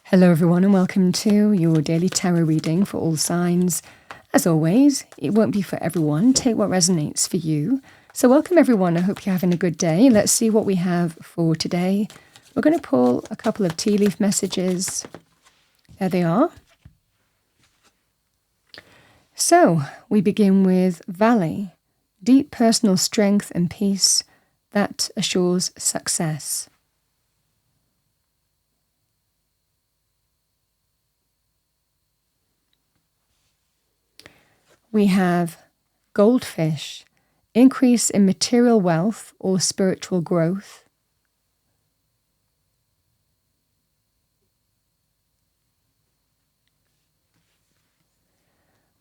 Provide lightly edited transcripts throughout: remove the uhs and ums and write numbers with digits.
Hello everyone and welcome to your daily tarot reading for all signs. As always, it won't be for everyone. Take what resonates for you. So welcome everyone. I hope you're having a good day. Let's see what we have for today. We're going to pull a couple of tea leaf messages. There they are. So we begin with Valley. Deep personal strength and peace that assures success. We have Goldfish, increase in material wealth or spiritual growth.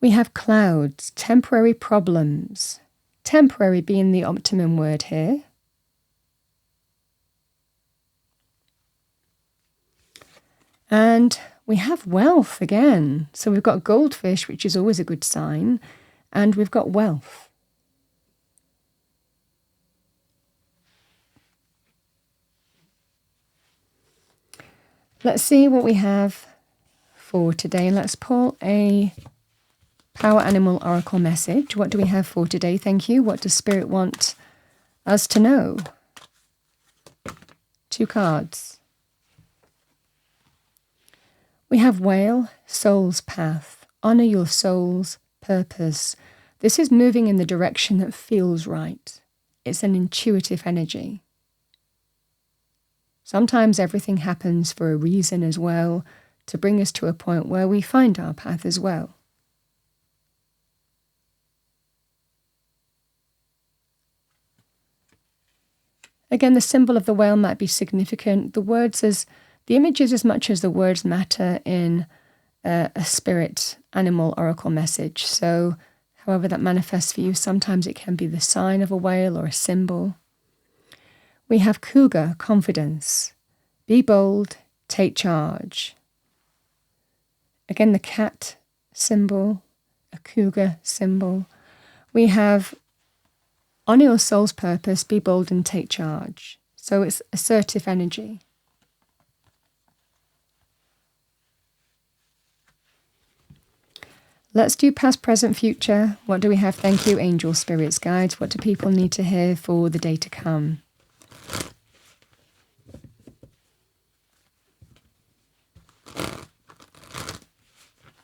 We have Clouds, temporary problems, temporary being the optimum word here. And we have Wealth again. So we've got Goldfish, which is always a good sign, and we've got Wealth. Let's see what we have for today. Let's pull a Power Animal Oracle message. What do we have for today? Thank you. What does Spirit want us to know? 2 cards. We have Whale, Soul's Path. Honor your soul's purpose. This is moving in the direction that feels right. It's an intuitive energy. Sometimes everything happens for a reason as well, to bring us to a point where we find our path as well. Again, the symbol of the whale might be significant. The images as much as the words matter in a spirit animal oracle message. So however that manifests for you, sometimes it can be the sign of a whale or a symbol. We have Cougar, confidence. Be bold, take charge. Again, the cat symbol, a cougar symbol. We have honor your soul's purpose, be bold and take charge. So it's assertive energy. Let's do past, present, future. What do we have? Thank you, angels, spirits, guides. What do people need to hear for the day to come?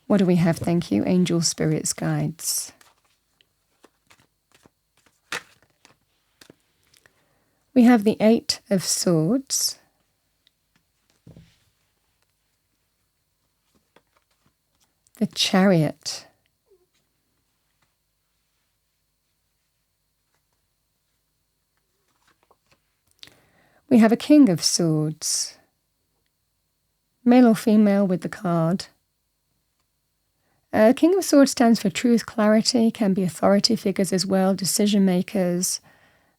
What do we have? Thank you, angels, spirits, guides. We have the 8 of Swords. The Chariot. We have a King of Swords. Male or female with the card. King of Swords stands for truth, clarity, can be authority figures as well, decision makers.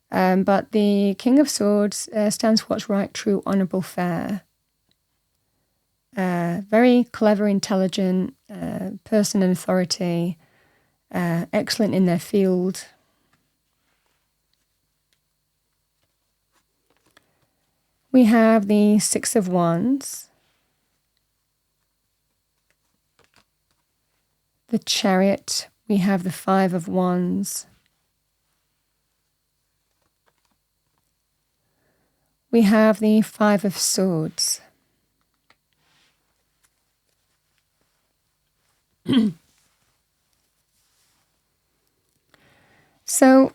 But the King of Swords stands for what's right, true, honourable, fair. Very clever, intelligent person and authority, excellent in their field. We have the 6 of Wands, the Chariot, we have the 5 of Wands, we have the 5 of Swords. So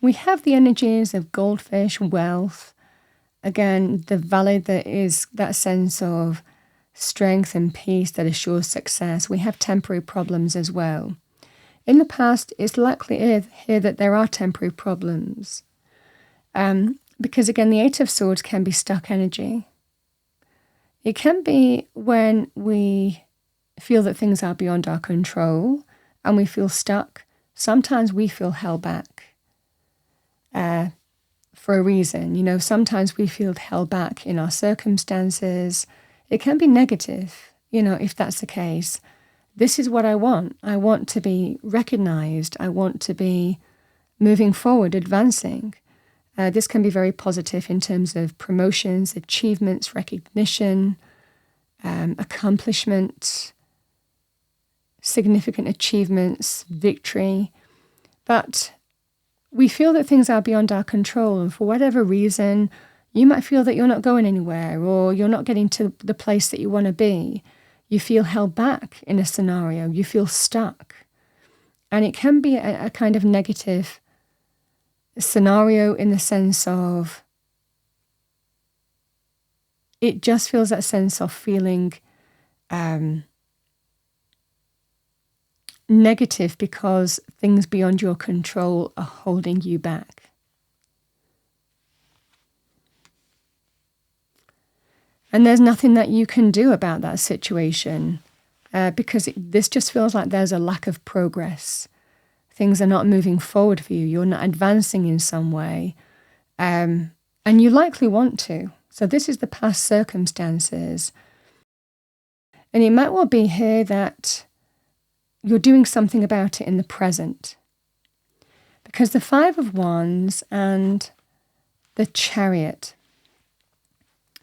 we have the energies of Goldfish, wealth, again, the valley that is that sense of strength and peace that assures success. We have temporary problems as well. In the past, it's likely here that there are temporary problems. Because again, the 8 of Swords can be stuck energy. It can be when we feel that things are beyond our control and we feel stuck. Sometimes we feel held back for a reason. You know, sometimes we feel held back in our circumstances. It can be negative, you know, if that's the case. This is what I want. I want to be recognized. I want to be moving forward, advancing. This can be very positive in terms of promotions, achievements, recognition, accomplishment, significant achievements, victory. But we feel that things are beyond our control, and for whatever reason, you might feel that you're not going anywhere, or you're not getting to the place that you want to be. You feel held back in a scenario. You feel stuck. And it can be a kind of negative scenario in the sense of it just feels that sense of feeling negative because things beyond your control are holding you back. And there's nothing that you can do about that situation because this just feels like there's a lack of progress. Things are not moving forward for you. You're not advancing in some way. And you likely want to. So this is the past circumstances. And it might well be here that you're doing something about it in the present. Because the Five of Wands and the Chariot.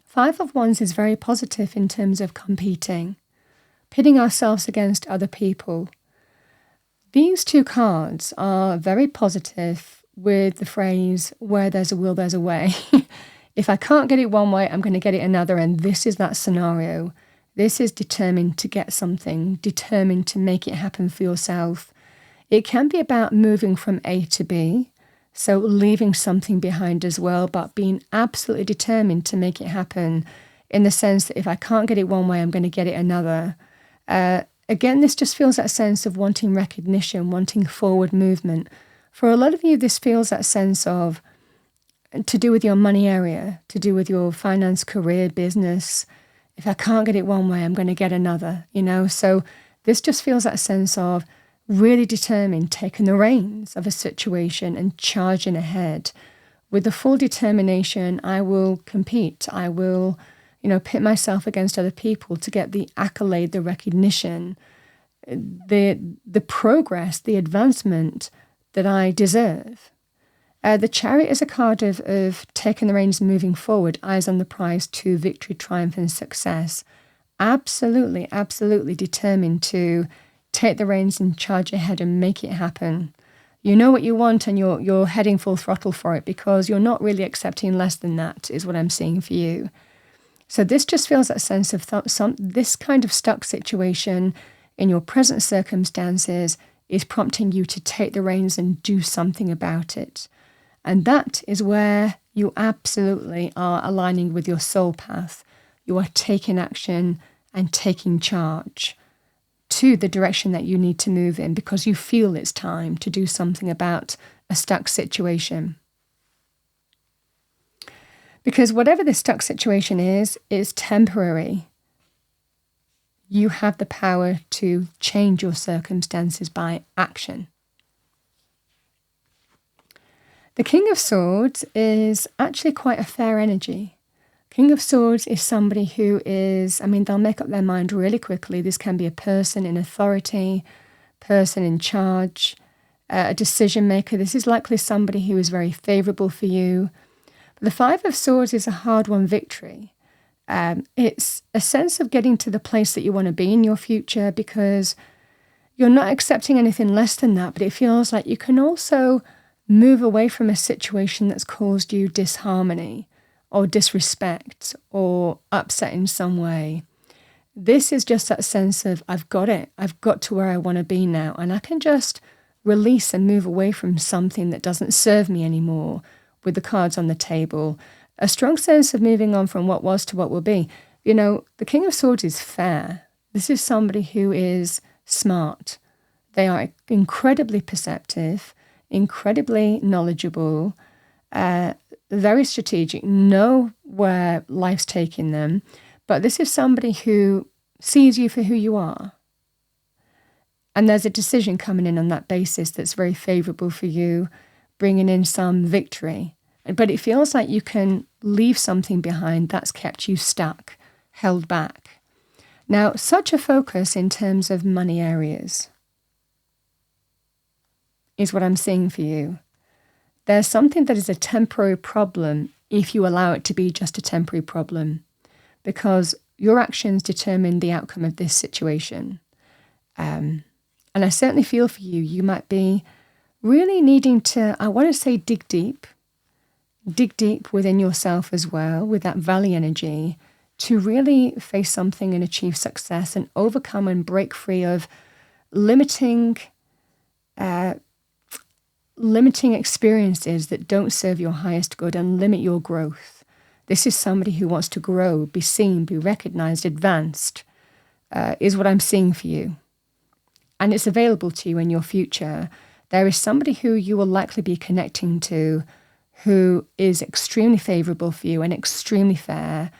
Five of Wands is very positive in terms of competing, pitting ourselves against other people. These two cards are very positive with the phrase, where there's a will, there's a way. If I can't get it one way, I'm going to get it another. And this is that scenario. This is determined to get something, determined to make it happen for yourself. It can be about moving from A to B, so leaving something behind as well, but being absolutely determined to make it happen in the sense that if I can't get it one way, I'm going to get it another. Again, this just feels that sense of wanting recognition, wanting forward movement. For a lot of you, this feels that sense of to do with your money area, to do with your finance, career, business. If I can't get it one way, I'm going to get another, So this just feels that sense of really determined, taking the reins of a situation and charging ahead. With the full determination, I will compete. I will pit myself against other people to get the accolade, the recognition, the progress, the advancement that I deserve. The Chariot is a card of taking the reins, moving forward, eyes on the prize to victory, triumph, and success. Absolutely, absolutely determined to take the reins and charge ahead and make it happen. You know what you want and you're heading full throttle for it because you're not really accepting less than that, is what I'm seeing for you. So this just feels that sense of this kind of stuck situation in your present circumstances is prompting you to take the reins and do something about it. And that is where you absolutely are aligning with your soul path. You are taking action and taking charge to the direction that you need to move in because you feel it's time to do something about a stuck situation. Because whatever this stuck situation is temporary. You have the power to change your circumstances by action. The King of Swords is actually quite a fair energy. King of Swords is somebody who is, they'll make up their mind really quickly. This can be a person in authority, person in charge, a decision maker. This is likely somebody who is very favourable for you. But the Five of Swords is a hard-won victory. It's a sense of getting to the place that you want to be in your future because you're not accepting anything less than that, but it feels like you can also move away from a situation that's caused you disharmony or disrespect or upset in some way. This is just that sense of, I've got it. I've got to where I want to be now. And I can just release and move away from something that doesn't serve me anymore with the cards on the table. A strong sense of moving on from what was to what will be. The King of Swords is fair. This is somebody who is smart. They are incredibly perceptive, incredibly knowledgeable, very strategic, know where life's taking them. But this is somebody who sees you for who you are. And there's a decision coming in on that basis that's very favourable for you, bringing in some victory. But it feels like you can leave something behind that's kept you stuck, held back. Now, such a focus in terms of money areas is what I'm seeing for you. There's something that is a temporary problem if you allow it to be just a temporary problem, because your actions determine the outcome of this situation. And I certainly feel for you, you might be really needing to, I want to say dig deep within yourself as well, with that valley energy, to really face something and achieve success and overcome and break free of limiting experiences that don't serve your highest good and limit your growth. This is somebody who wants to grow, be seen, be recognized, advanced, is what I'm seeing for you. And it's available to you in your future. There is somebody who you will likely be connecting to who is extremely favorable for you and extremely fair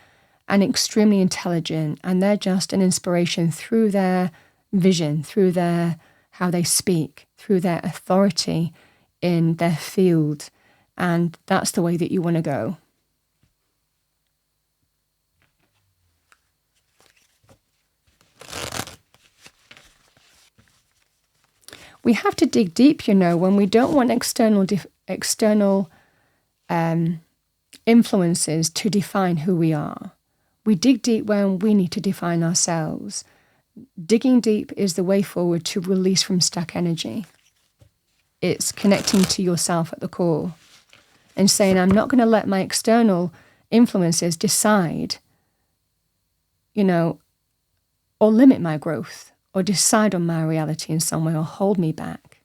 and extremely intelligent. And they're just an inspiration through their vision, through their how they speak, through their authority in their field. And that's the way that you want to go. We have to dig deep, when we don't want external influences to define who we are. We dig deep when we need to define ourselves. Digging deep is the way forward to release from stuck energy. It's connecting to yourself at the core and saying, I'm not going to let my external influences decide, or limit my growth, or decide on my reality in some way, or hold me back.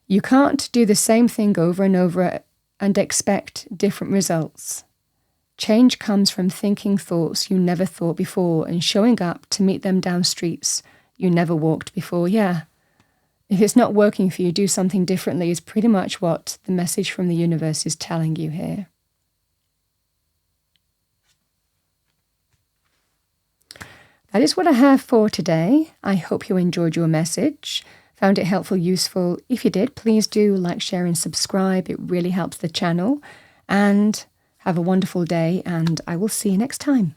You can't do the same thing over and over and expect different results. Change comes from thinking thoughts you never thought before and showing up to meet them down streets you never walked before. Yeah. If it's not working for you, do something differently is pretty much what the message from the universe is telling you here. That is what I have for today. I hope you enjoyed your message, found it helpful, useful. If you did, please do like, share, and subscribe. It really helps the channel. And have a wonderful day, and I will see you next time.